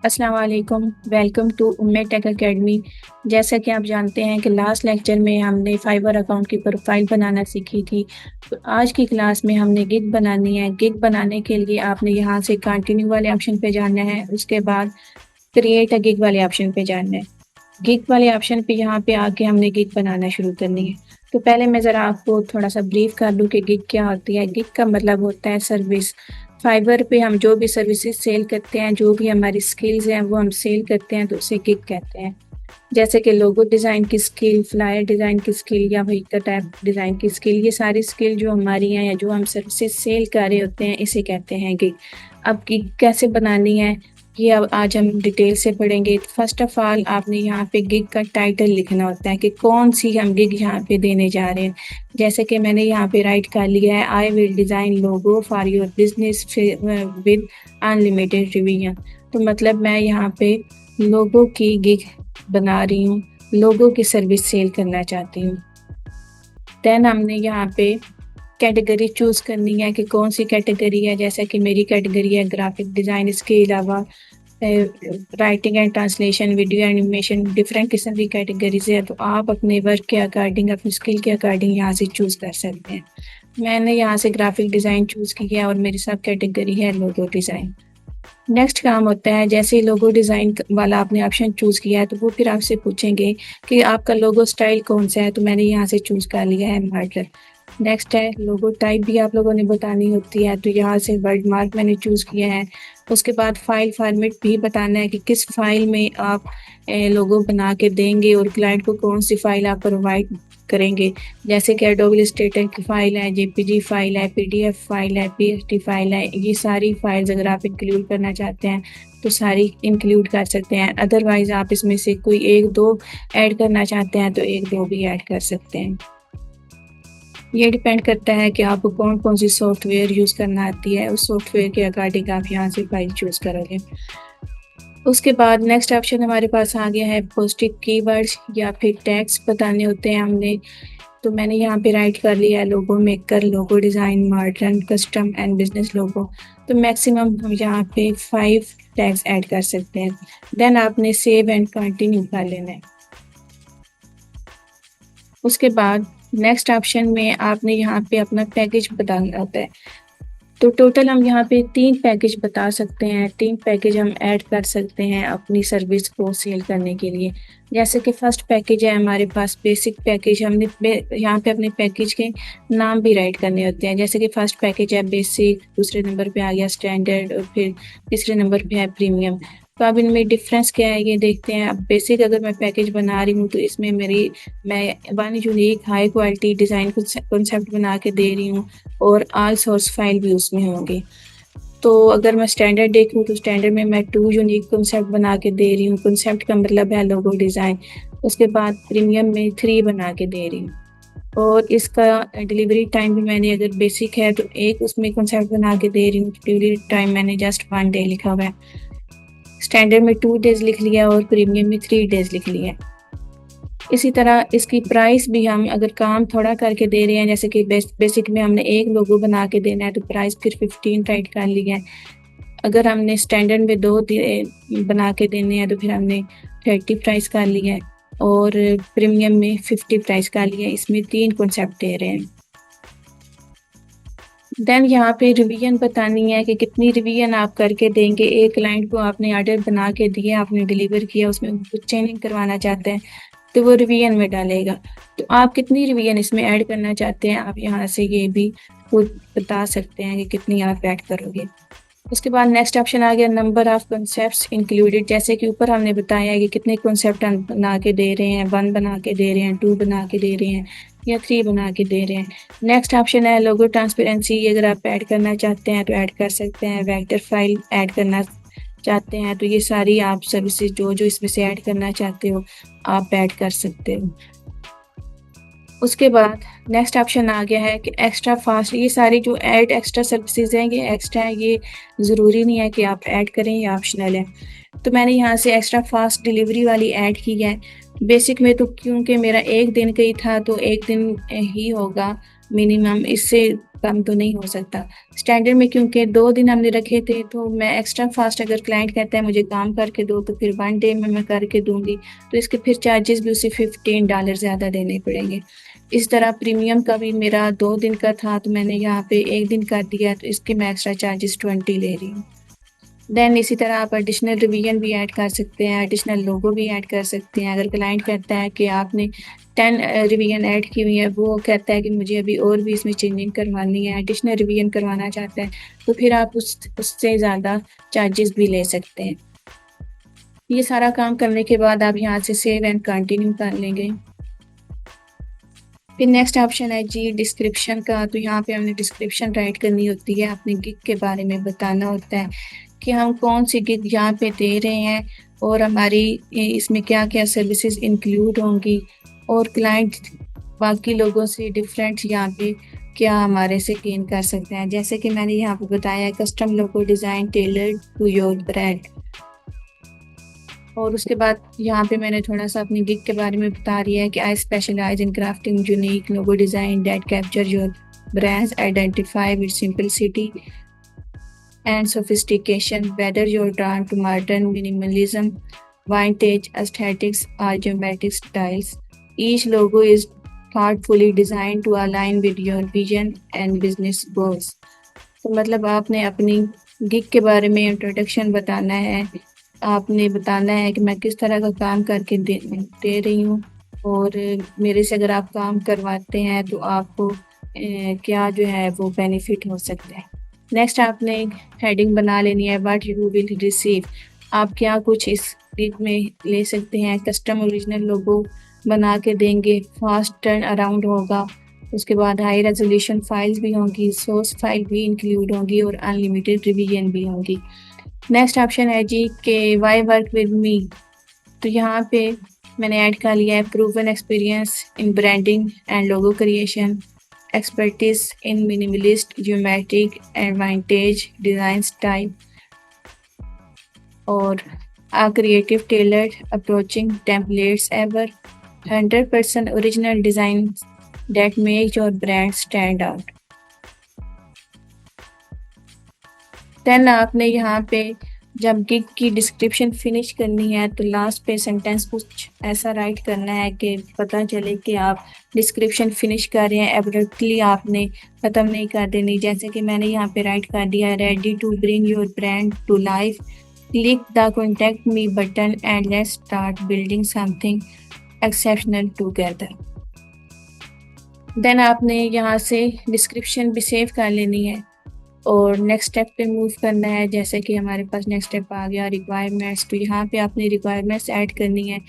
अस्सलाम वालेकुम, welcome to Umme tech academy. जैसा कि आप जानते हैं कि लास्ट लेक्चर में हमने फाइवर अकाउंट की प्रोफाइल बनाना सीखी थी। तो आज की क्लास में हमने गिग बनानी है। गिग बनाने के लिए आपने यहाँ से कंटिन्यू वाले ऑप्शन पे जाना है, उसके बाद क्रिएट अ गिग वाले ऑप्शन पे जाना है। गिग वाले ऑप्शन पे यहाँ पे आके हमने गिग बनाना शुरू करनी है। तो पहले मैं ज़रा आपको थोड़ा सा ब्रीफ कर दूँ कि गिग क्या होती है। गिग का मतलब होता है सर्विस। फाइवर पे हम जो भी सर्विसेज सेल करते हैं, जो भी हमारी स्किल्स हैं वो हम सेल करते हैं तो उसे गिग कहते हैं। जैसे कि लोगो डिज़ाइन की स्किल, फ्लायर डिज़ाइन की स्किल या व्हीकल टैग डिज़ाइन की स्किल, ये सारी स्किल जो हमारी हैं या जो हम सर्विसेज सेल कर रहे होते हैं इसे कहते हैं गिग। अब गिग कैसे बनानी है ये अब आज हम डिटेल से पढ़ेंगे। फर्स्ट ऑफ ऑल आपने यहाँ पे गिग का टाइटल लिखना होता है कि कौन सी हम गिग यहाँ पे देने जा रहे हैं। जैसे कि मैंने यहाँ पे राइट कर लिया है, I will design logo for your business with unlimited revision. तो मतलब मैं यहाँ पे लोगों की गिग बना रही हूँ, लोगों की सर्विस सेल करना चाहती हूँ। देन हमने यहाँ पे कैटेगरी चूज़ करनी है कि कौन सी कैटेगरी है। जैसे कि मेरी कैटेगरी है ग्राफिक डिज़ाइन, इसके अलावा writing and translation, video animation, different किस्म की कैटेगरीज है। तो आप अपने वर्क के अकॉर्डिंग, अपनी स्किल के अकॉर्डिंग यहाँ से चूज़ कर सकते हैं। मैंने यहाँ से ग्राफिक डिज़ाइन चूज़ किया है और मेरी सब कैटेगरी है लोगो डिज़ाइन। नेक्स्ट काम होता है, जैसे ही लोगो डिज़ाइन वाला आपने ऑप्शन चूज़ किया है तो वो फिर आपसे पूछेंगे कि आपका लोगो स्टाइल कौन सा है। तो मैंने यहाँ से चूज़ कर लिया है मॉडल। नेक्स्ट है लोगो टाइप भी आप लोगों ने बतानी होती है, तो यहाँ से वर्ड मार्क मैंने चूज़ किया है। उसके बाद फाइल फॉर्मेट भी बताना है कि किस फाइल में आप लोगो बना के देंगे और क्लाइंट को कौन सी फाइल आप प्रोवाइड करेंगे। जैसे कि एडोब इलस्ट्रेटर की फाइल है, जेपीजी फाइल है, पीडीएफ फाइल है, पीएसटी फाइल है। ये सारी फाइल्स अगर आप इंक्लूड करना चाहते हैं तो सारी इंक्लूड कर सकते हैं। अदरवाइज आप इसमें से कोई एक दो ऐड करना चाहते हैं तो एक दो भी ऐड कर सकते हैं। ये डिपेंड करता है कि आपको कौन कौन सी सॉफ्टवेयर यूज़ करना आती है, उस सॉफ्टवेयर के अकॉर्डिंग आप यहाँ से फाइल चूज़ करोगे। उसके बाद नेक्स्ट ऑप्शन हमारे पास आ गया है पोस्टिक कीवर्ड्स या फिर टैग्स बताने होते हैं हमने। तो मैंने यहाँ पे राइट कर लिया है logo maker, logo design, modern, custom and business logo. तो मैक्सिमम हम यहाँ पे 5 टैग्स ऐड कर सकते हैं। देन आपने सेव एंड कंटिन्यू कर लेना है। उसके बाद नेक्स्ट ऑप्शन में आपने यहाँ पे अपना पैकेज बताना होता है। तो टोटल हम यहाँ पे 3 पैकेज बता सकते हैं, 3 पैकेज हम ऐड कर सकते हैं अपनी सर्विस को सेल करने के लिए। जैसे कि फर्स्ट पैकेज है हमारे पास बेसिक पैकेज। हमने यहाँ पे अपने पैकेज के नाम भी राइट करने होते हैं। जैसे कि फर्स्ट पैकेज है बेसिक, दूसरे नंबर पे आ गया स्टैंडर्ड और फिर तीसरे नंबर पे है प्रीमियम। तो अब इनमें डिफरेंस क्या है ये देखते हैं। अब बेसिक अगर मैं पैकेज बना रही हूँ तो इसमें मैं one unique high quality design concept बना के दे रही हूँ और ऑल सोर्स फाइल भी उसमें होंगे। तो अगर मैं स्टैंडर्ड देखूँ तो स्टैंडर्ड में मैं 2 यूनिक कॉन्सेप्ट बना के दे रही हूँ। कॉन्सेप्ट का मतलब है लोगो डिज़ाइन। उसके बाद प्रीमियम में 3 बना के दे रही हूँ और इसका डिलीवरी टाइम भी मैंने अगर बेसिक है तो एक उसमें कॉन्सेप्ट बना के दे रही हूँ। डिलीवरी टाइम मैंने जस्ट 1 डे लिखा हुआ है। स्टैंडर्ड में 2 डेज़ लिख लिया और प्रीमियम में 3 डेज़ लिख लिया। इसी तरह इसकी प्राइस भी हम अगर काम थोड़ा करके दे रहे हैं, जैसे कि बेसिक में हमने एक लोगो बना के देना है तो प्राइस फिर 15 राइट कर लिया है। अगर हमने स्टैंडर्ड में 2 बना के देने हैं तो फिर हमने 30 प्राइस कर लिया है और प्रीमियम में 50 प्राइस कर लिया है। इसमें 3 कॉन्सेप्ट दे रहे हैं। देन यहाँ पे रिवीजन बतानी है कि कितनी रिवीजन आप करके देंगे। एक क्लाइंट को आपने ऑर्डर बना के दिया, आपने डिलीवर किया, उसमें कुछ चेंजिंग करवाना चाहते हैं तो वो रिवीजन में डालेगा। तो आप कितनी रिवीजन इसमें ऐड करना चाहते हैं, आप यहाँ से ये भी खुद बता सकते हैं कि कितनी आप ऐड करोगे। उसके बाद नेक्स्ट ऑप्शन आ गया नंबर ऑफ कॉन्सेप्ट्स इंक्लूडेड। जैसे कि ऊपर हमने बताया है कि कितने कॉन्सेप्ट हम बना के दे रहे हैं, 1 बना के दे रहे हैं, 2 बना के दे रहे हैं या 3 बना के दे रहे हैं। नेक्स्ट ऑप्शन है लोगो ट्रांसपेरेंसी। अगर आप ऐड करना चाहते हैं तो ऐड कर सकते हैं। वेक्टर फाइल ऐड करना चाहते हैं तो ये सारी आप सर्विसेज जो जो इसमें से ऐड करना चाहते हो आप ऐड कर सकते हो। उसके बाद नेक्स्ट ऑप्शन आ गया है कि एक्स्ट्रा फास्ट। ये सारी जो ऐड एक्स्ट्रा सर्विसेज हैं ये एक्स्ट्रा है, ये ज़रूरी नहीं है कि आप ऐड करें, ये ऑप्शनल है। तो मैंने यहाँ से एक्स्ट्रा फास्ट डिलीवरी वाली ऐड की है। बेसिक में तो क्योंकि मेरा एक दिन का ही था तो एक दिन ही होगा मिनिमम, इससे कम तो नहीं हो सकता। स्टैंडर्ड में क्योंकि 2 दिन हमने रखे थे, तो मैं एक्स्ट्रा फास्ट, अगर क्लाइंट कहता है मुझे काम करके दो तो फिर 1 डे में मैं करके दूंगी, तो इसके फिर चार्जेस भी उसे $15 ज़्यादा देने पड़ेंगे। इस तरह प्रीमियम का भी मेरा 2 दिन का था, तो मैंने यहाँ पे 1 दिन कर दिया, तो इसके मैं एक्स्ट्रा चार्जेस 20 ले रही हूँ। देन इसी तरह आप एडिशनल रिवीजन भी ऐड कर सकते हैं, एडिशनल लोगो भी ऐड कर सकते हैं। अगर क्लाइंट कहता है कि आपने 10 रिवीजन ऐड की हुई है, वो कहता है कि मुझे अभी और भी इसमें चेंजिंग करवानी है, एडिशनल रिवीजन करवाना चाहता है, तो फिर आप उससे ज़्यादा चार्जेस भी ले सकते हैं। ये सारा काम करने के बाद आप यहाँ से सेव एंड कंटिन्यू कर लेंगे। फिर नेक्स्ट ऑप्शन है जी डिस्क्रिप्शन का। तो यहाँ पे हमने डिस्क्रिप्शन राइट करनी होती है, अपने गिग के बारे में बताना होता है कि हम कौन सी गिग यहाँ पे दे रहे हैं और हमारी इसमें क्या क्या सर्विसेज इंक्लूड होंगी, और क्लाइंट बाकी लोगों से डिफरेंट यहाँ पे क्या हमारे से गेन कर सकते हैं। जैसे कि मैंने यहाँ पे बताया, custom logo design tailored to your brand. और उसके बाद यहाँ पे मैंने थोड़ा सा अपनी गिग के बारे में बता दिया है कि I specialize in crafting unique logo design that capture your brand's identify with simplicity and sophistication, whether you're drawn to modern minimalism, vintage aesthetics, or geometric styles. Each logo is thoughtfully designed to align with your vision and business goals. तो मतलब आपने अपनी gig के बारे में introduction बताना है, आपने बताना है कि मैं किस तरह का काम करके दे रही हूँ, और मेरे से अगर आप काम करवाते हैं तो आपको क्या जो है वो बेनिफिट हो सकता है। नेक्स्ट आपने हेडिंग बना लेनी है, व्हाट यू विल रिसीव। आप क्या कुछ इस गिग में ले सकते हैं। कस्टम ओरिजिनल लोगो बना के देंगे, फास्ट टर्न अराउंड होगा, उसके बाद हाई रेजोल्यूशन फाइल्स भी होंगी, सोर्स फाइल भी इंक्लूड होंगी, और अनलिमिटेड रिवीजन भी होंगी। नेक्स्ट ऑप्शन है जी के वाई वर्क विद मी। तो यहाँ पे मैंने ऐड कर लिया है proven experience in branding and logo creation, expertise in minimalist, geometric and vintage design style, or a creative tailored approaching templates ever, 100% original designs that make your brand stand out. Then आपने यहाँ पे जब gig की description finish करनी है, तो last पे sentence कुछ ऐसा राइट करना है कि पता चले कि आप डिस्क्रिप्शन फिनिश कर रहे हैं, एब्रप्टली आपने ख़त्म नहीं कर देनी। जैसे कि मैंने यहाँ पे राइट कर दिया है, ready to bring your brand to life, click the contact me button and let's start building something exceptional together. Then आपने यहाँ से डिस्क्रिप्शन भी सेव कर लेनी है और नेक्स्ट स्टेप पे मूव करना है। जैसे कि हमारे पास नेक्स्ट स्टेप आ गया रिक्वायरमेंट्स, तो यहाँ पे आपने रिक्वायरमेंट्स ऐड करनी है।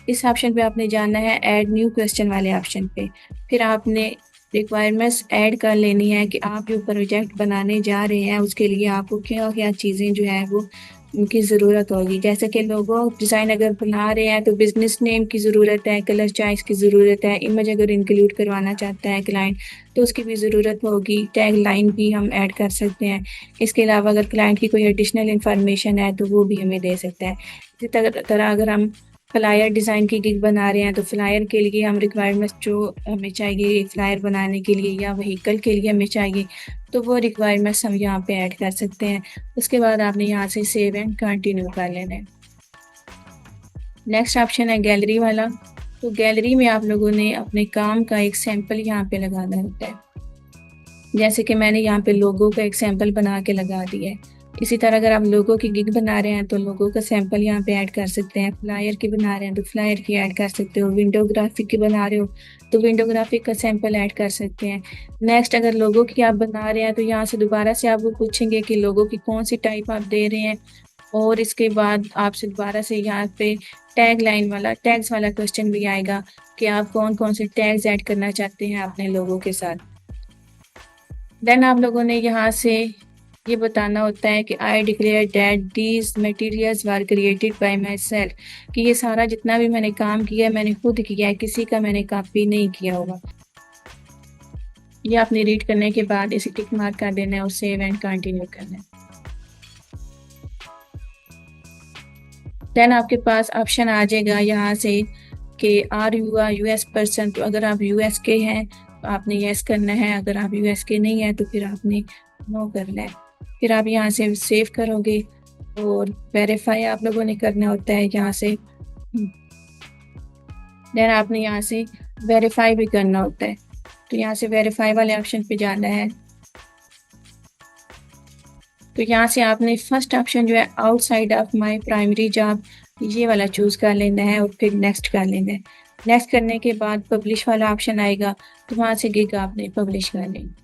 इस ऑप्शन पे आपने जाना है ऐड न्यू क्वेश्चन वाले ऑप्शन पे, फिर आपने रिक्वायरमेंट्स ऐड कर लेनी है कि आप जो प्रोजेक्ट बनाने जा रहे हैं उसके लिए आपको क्या क्या चीज़ें जो है वो उनकी ज़रूरत होगी। जैसे कि लोगो डिज़ाइन अगर बना रहे हैं तो बिज़नेस नेम की ज़रूरत है, कलर चॉइस की ज़रूरत है, इमेज अगर इंक्लूड करवाना चाहता है क्लाइंट तो उसकी भी ज़रूरत होगी, टैग लाइन भी हम ऐड कर सकते हैं। इसके अलावा अगर क्लाइंट की कोई एडिशनल इन्फॉर्मेशन है तो वो भी हमें दे सकता है। इसी तरह अगर हम फ्लायर डिज़ाइन की गिग बना रहे हैं तो फ्लायर के लिए हम रिक्वायरमेंट्स जो हमें चाहिए फ्लायर बनाने के लिए या व्हीकल के लिए हमें चाहिए, तो वो रिक्वायरमेंट्स हम यहाँ पे ऐड कर सकते हैं। उसके बाद आपने यहाँ से सेव एंड कंटिन्यू कर लेना है। नेक्स्ट ऑप्शन है गैलरी वाला। तो गैलरी में आप लोगों ने अपने काम का एक सैंपल यहाँ पे लगाना होता है। जैसे कि मैंने यहाँ पे लोगो का एक सैंपल बना के लगा दिया है। इसी तरह अगर आप लोगो की गिग बना रहे हैं तो लोगो का सैंपल यहाँ पे ऐड कर सकते हैं। फ्लायर की बना रहे हैं तो फ्लायर की ऐड कर सकते हो। विंडो ग्राफिक की बना रहे हो तो विंडो ग्राफिक का सैंपल ऐड कर सकते हैं। नेक्स्ट अगर लोगो की आप बना रहे हैं तो यहाँ से दोबारा से आपको पूछेंगे कि लोगो की कौन सी टाइप आप दे रहे हैं, और इसके बाद आपसे दोबारा से यहाँ पे टैग लाइन वाला टैग्स वाला क्वेश्चन भी आएगा कि आप कौन कौन से टैग्स ऐड करना चाहते हैं अपने लोगों के साथ। देन आप लोगों ने यहाँ से ये बताना होता है कि I declare that these materials were created by my self, कि ये सारा जितना भी मैंने काम किया है मैंने खुद किया है, किसी का मैंने कॉपी नहीं किया होगा। ये आपने रीड करने के बाद इसे टिक मार्क कर देना है और सेव एंड कंटिन्यू करना है। देन आपके पास ऑप्शन आ जाएगा यहाँ से कि are you are US person. तो अगर आप यूएस के हैं आपने यस करना है, अगर आप यूएस के नहीं है तो फिर आपने नो करना है। फिर आप यहाँ से सेव करोगे और वेरीफाई आप लोगों ने करना होता है यहाँ से। देन आपने यहाँ से वेरीफाई भी करना होता है, तो यहाँ से वेरीफाई वाले ऑप्शन पे जाना है। तो यहाँ से आपने फर्स्ट ऑप्शन जो है outside of my primary job, ये वाला चूज कर लेना है और फिर नेक्स्ट कर लेना है। नेक्स्ट करने के बाद पब्लिश वाला ऑप्शन आएगा, तो वहाँ से गिग आपने पब्लिश कर लेना।